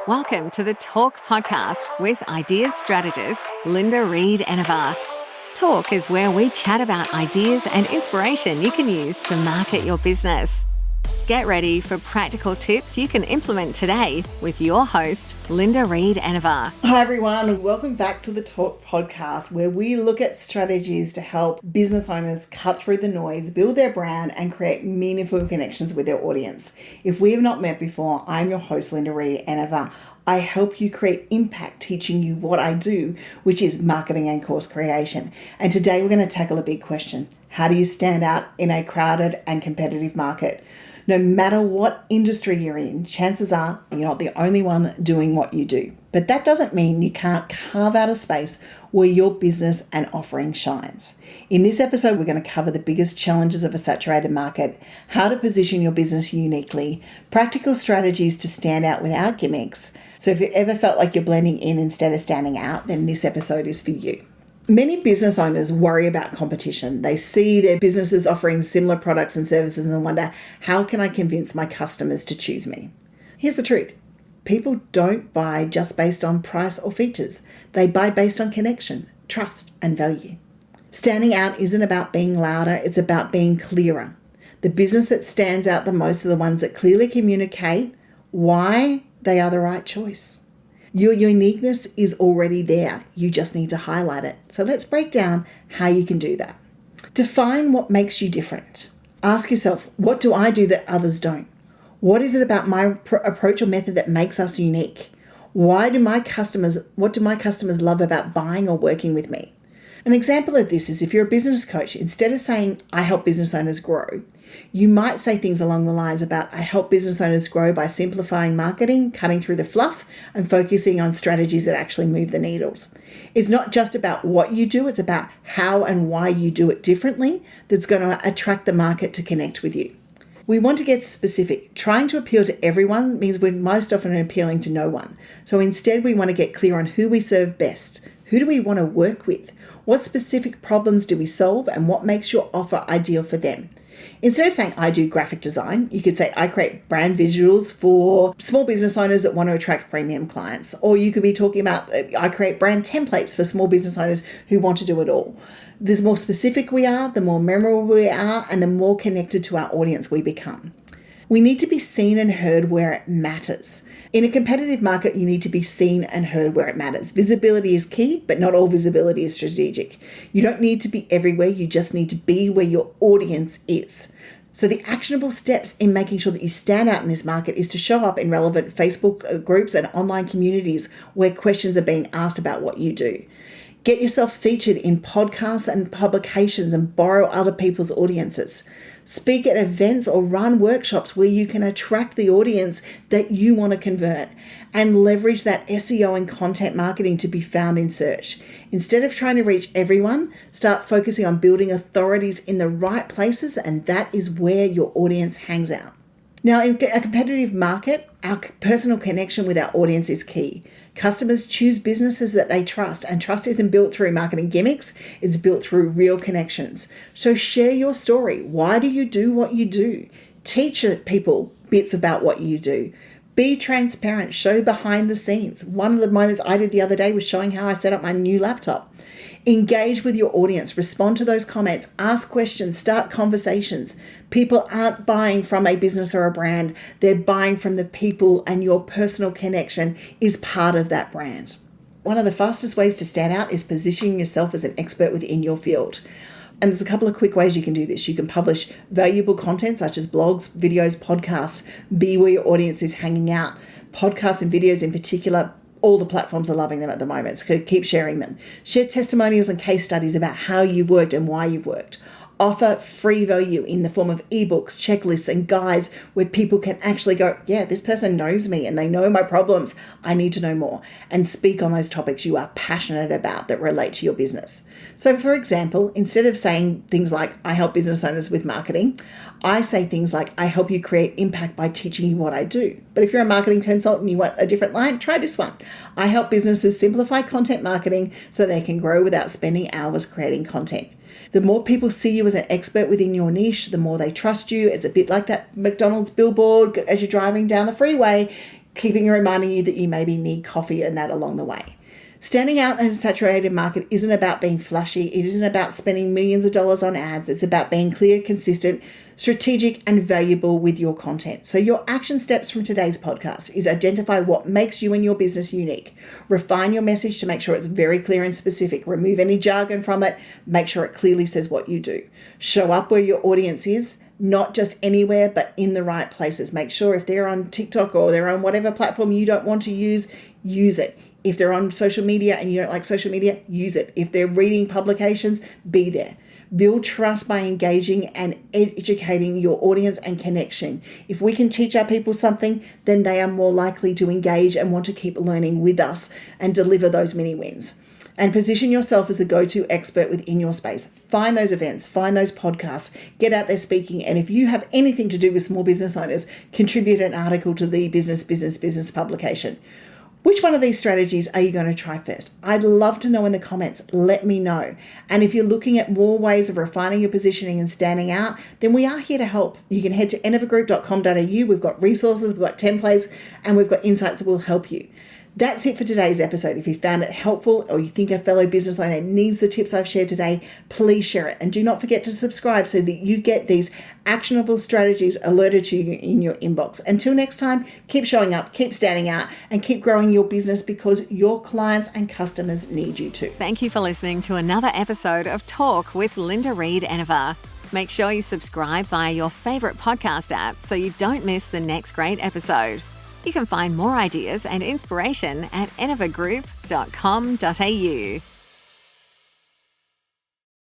Welcome to the Talk Podcast with ideas strategist Linda Reed-Enever. Talk is where we chat about ideas and inspiration you can use to market your business. Get ready for practical tips you can implement today with your host, Linda Reed-Enever. Hi everyone, welcome back to the Talk Podcast, where we look at strategies to help business owners cut through the noise, build their brand, and create meaningful connections with their audience. If we have not met before, I'm your host, Linda Reed-Enever. I help you create impact teaching you what I do, which is marketing and course creation. And today we're going to tackle a big question. How do you stand out in a crowded and competitive market? No matter what industry you're in, chances are you're not the only one doing what you do. But that doesn't mean you can't carve out a space where your business and offering shines. In this episode, we're going to cover the biggest challenges of a saturated market, how to position your business uniquely, practical strategies to stand out without gimmicks. So if you ever felt like you're blending in instead of standing out, then this episode is for you. Many business owners worry about competition. They see their businesses offering similar products and services and wonder, how can I convince my customers to choose me? Here's the truth. People don't buy just based on price or features. They buy based on connection, trust, and value. Standing out isn't about being louder, it's about being clearer. The business that stands out the most are the ones that clearly communicate why they are the right choice. Your uniqueness is already there. You just need to highlight it. So let's break down how you can do that. Define what makes you different. Ask yourself, what do I do that others don't? What is it about my approach or method that makes us unique? What do my customers love about buying or working with me? An example of this is if you're a business coach, instead of saying, I help business owners grow, you might say things along the lines about, I help business owners grow by simplifying marketing, cutting through the fluff, and focusing on strategies that actually move the needles. It's not just about what you do, it's about how and why you do it differently that's going to attract the market to connect with you. We want to get specific. Trying to appeal to everyone means we're most often appealing to no one. So instead, we want to get clear on who we serve best. Who do we want to work with? What specific problems do we solve, and what makes your offer ideal for them? Instead of saying, I do graphic design, you could say, I create brand visuals for small business owners that want to attract premium clients. Or you could be talking about, I create brand templates for small business owners who want to do it all. The more specific we are, the more memorable we are, and the more connected to our audience we become. We need to be seen and heard where it matters. In a competitive market, you need to be seen and heard where it matters. Visibility is key, but not all visibility is strategic. You don't need to be everywhere. You just need to be where your audience is. So the actionable steps in making sure that you stand out in this market is to show up in relevant Facebook groups and online communities where questions are being asked about what you do. Get yourself featured in podcasts and publications and borrow other people's audiences. Speak at events or run workshops where you can attract the audience that you want to convert, and leverage that SEO and content marketing to be found in search. Instead of trying to reach everyone, start focusing on building authorities in the right places, and that is where your audience hangs out. Now, in a competitive market, our personal connection with our audience is key. Customers choose businesses that they trust, and trust isn't built through marketing gimmicks, it's built through real connections. So share your story. Why do you do what you do? Teach people bits about what you do. Be transparent, show behind the scenes. One of the moments I did the other day was showing how I set up my new laptop. Engage with your audience, respond to those comments, ask questions, start conversations. People aren't buying from a business or a brand, they're buying from the people, and your personal connection is part of that brand. One of the fastest ways to stand out is positioning yourself as an expert within your field. And there's a couple of quick ways you can do this. You can publish valuable content such as blogs, videos, podcasts, be where your audience is hanging out. Podcasts and videos in particular, all the platforms are loving them at the moment, so keep sharing them. Share testimonials and case studies about how you've worked and why you've worked. Offer free value in the form of ebooks, checklists, and guides where people can actually go, yeah, this person knows me and they know my problems. I need to know more. And speak on those topics you are passionate about that relate to your business. So for example, instead of saying things like, I help business owners with marketing, I say things like, I help you create impact by teaching you what I do. But if you're a marketing consultant and you want a different line, try this one. I help businesses simplify content marketing so they can grow without spending hours creating content. The more people see you as an expert within your niche, the more they trust you. It's a bit like that McDonald's billboard as you're driving down the freeway. keeping and reminding you that you maybe need coffee and that along the way. Standing out in a saturated market isn't about being flashy. It isn't about spending millions of dollars on ads. It's about being clear, consistent, strategic, and valuable with your content. So your action steps from today's podcast is identify what makes you and your business unique. Refine your message to make sure it's very clear and specific. Remove any jargon from it. Make sure it clearly says what you do. Show up where your audience is, not just anywhere, but in the right places. Make sure if they're on TikTok or they're on whatever platform you don't want to use it. If they're on social media and you don't like social media, use it. If they're reading publications, be there. Build trust by engaging and educating your audience and connection. If we can teach our people something, then they are more likely to engage and want to keep learning with us and deliver those mini wins. And position yourself as a go-to expert within your space. Find those events, find those podcasts, get out there speaking. And if you have anything to do with small business owners, contribute an article to the business publication. Which one of these strategies are you going to try first? I'd love to know in the comments. Let me know. And if you're looking at more ways of refining your positioning and standing out, then we are here to help. You can head to enevergroup.com.au. We've got resources, we've got templates, and we've got insights that will help you. That's it for today's episode. If you found it helpful or you think a fellow business owner needs the tips I've shared today, please share it. And do not forget to subscribe so that you get these actionable strategies alerted to you in your inbox. Until next time, keep showing up, keep standing out, and keep growing your business because your clients and customers need you to. Thank you for listening to another episode of Talk with Linda Reed-Enever. Make sure you subscribe via your favorite podcast app so you don't miss the next great episode. You can find more ideas and inspiration at enevergroup.com.au.